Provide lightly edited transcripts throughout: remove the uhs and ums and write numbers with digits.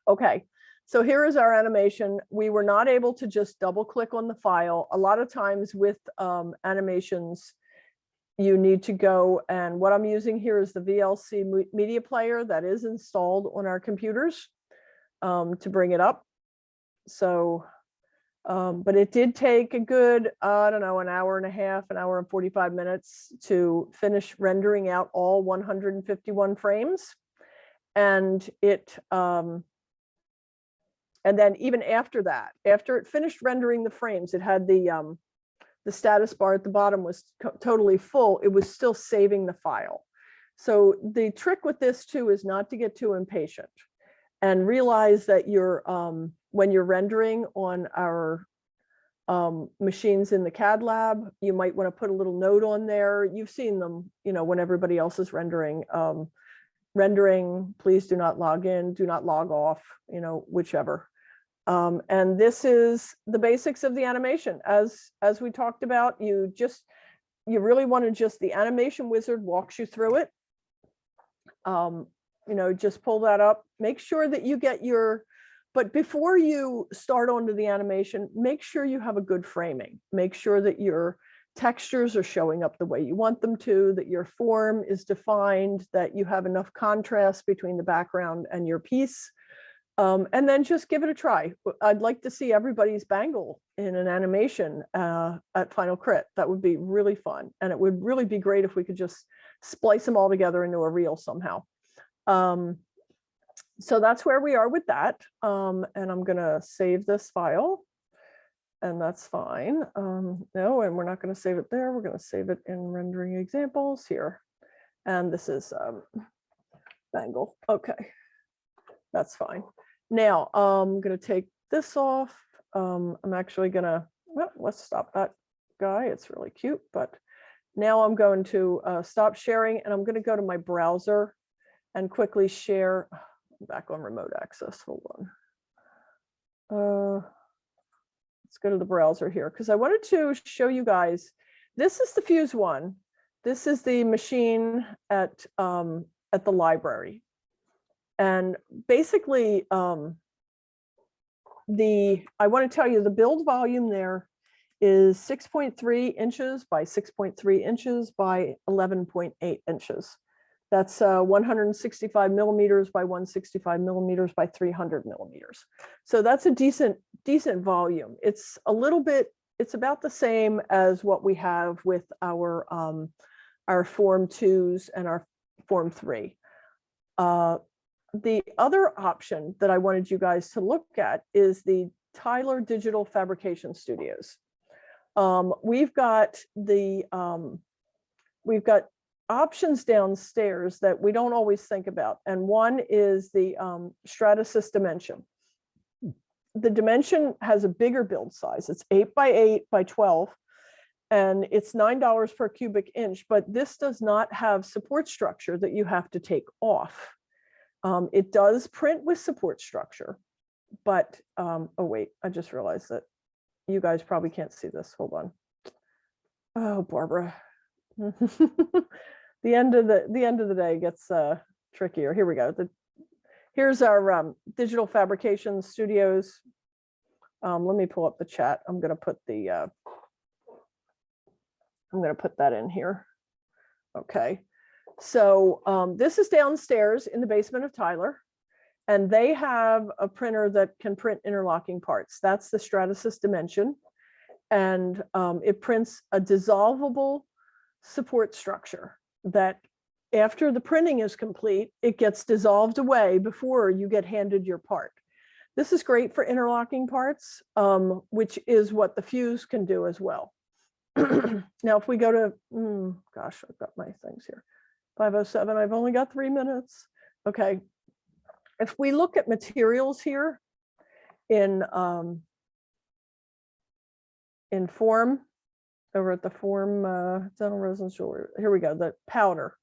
Okay, so here is our animation. We were not able to just double click on the file. A lot of times with animations, you need to go, and what I'm using here is the VLC media player that is installed on our computers to bring it up. So, but it did take a good, I don't know, an hour and a half, an hour and 45 minutes to finish rendering out all 151 frames. And it, and then even after that, after it finished rendering the frames, it had the status bar at the bottom was totally full. It was still saving the file. So the trick with this too is not to get too impatient and realize that you're, when you're rendering on our machines in the CAD lab, you might want to put a little note on there. You've seen them, you know, when everybody else is rendering, please do not log in, do not log off, you know, whichever. And this is the basics of the animation. As we talked about, you really want to just, the animation wizard walks you through it. You know, just pull that up, make sure that you get your, but before you start onto the animation, make sure you have a good framing. Make sure that your textures are showing up the way you want them to, that your form is defined, that you have enough contrast between the background and your piece. And then just give it a try. I'd like to see everybody's bangle in an animation at Final Crit. That would be really fun. And it would really be great if we could just splice them all together into a reel somehow. So that's where we are with that. And I'm gonna save this file. And that's fine. No, and we're not gonna save it there. We're gonna save it in rendering examples here. And this is bangle. Okay, that's fine. Now, I'm going to take this off. I'm actually going to, well, let's stop that guy. It's really cute. But now I'm going to stop sharing, and I'm going to go to my browser and quickly share. Back on remote access. Hold on. Let's go to the browser here, because I wanted to show you guys. This is the Fuse1. This is the machine at the library. And basically, I want to tell you the build volume there is 6.3 inches by 6.3 inches by 11.8 inches. That's 165 millimeters by 165 millimeters by 300 millimeters. So that's a decent volume. It's a little bit, it's about the same as what we have with our Form 2s and our Form 3. The other option that I wanted you guys to look at is the Tyler Digital Fabrication Studios. We've got options downstairs that we don't always think about. And one is the Stratasys Dimension. The Dimension has a bigger build size. It's 8 by 8 by 12, and it's $9 per cubic inch, but this does not have support structure that you have to take off. It does print with support structure, but, oh wait, I just realized that you guys probably can't see this. Hold on. Oh, Barbara. The end of the day gets trickier. Here we go. Here's our Digital Fabrication Studios. Let me pull up the chat. I'm gonna put that in here. Okay. So this is downstairs in the basement of Tyler, and they have a printer that can print interlocking parts. That's the Stratasys Dimension, and it prints a dissolvable support structure that after the printing is complete, it gets dissolved away before you get handed your part. This is great for interlocking parts, which is what the Fuse can do as well. Now, if we go to, gosh, I've got my things here. 507, I've only got 3 minutes. Okay. If we look at materials here in form, over at the form, dental resin jewelry, here we go, the powder.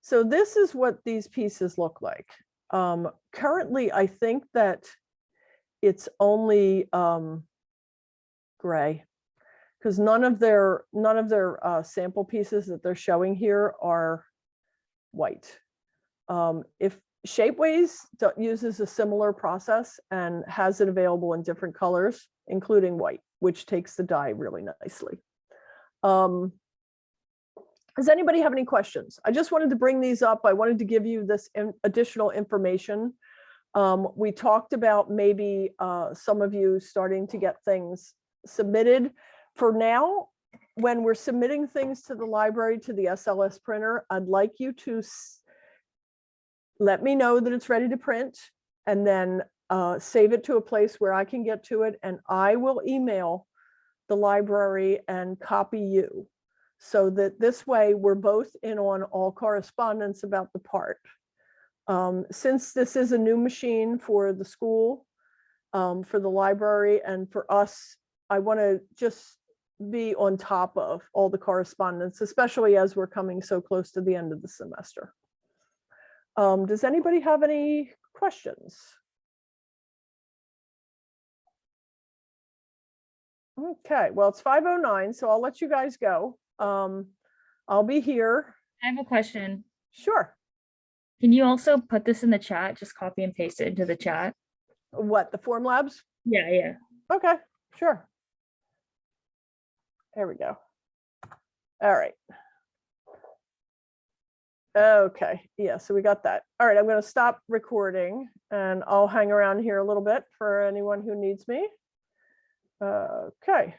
So this is what these pieces look like. Currently, I think that it's only gray, because none of their sample pieces that they're showing here are white. Shapeways uses a similar process and has it available in different colors, including white, which takes the dye really nicely. Does anybody have any questions? I just wanted to bring these up. I wanted to give you this additional information. We talked about maybe some of you starting to get things submitted. For now, when we're submitting things to the library, to the SLS printer, I'd like you to let me know that it's ready to print, and then save it to a place where I can get to it, and I will email the library and copy you, so that this way we're both in on all correspondence about the part. Since this is a new machine for the school, for the library, and for us, I want to just be on top of all the correspondence, especially as we're coming so close to the end of the semester. Does anybody have any questions? Okay, well, it's 5:09, so I'll let you guys go. I'll be here. I have a question. Sure. Can you also put this in the chat? Just copy and paste it into the chat. What, the Form Labs? Yeah. Okay, sure. There we go. All right. Okay, yeah, so we got that. All right, I'm going to stop recording and I'll hang around here a little bit for anyone who needs me. Okay.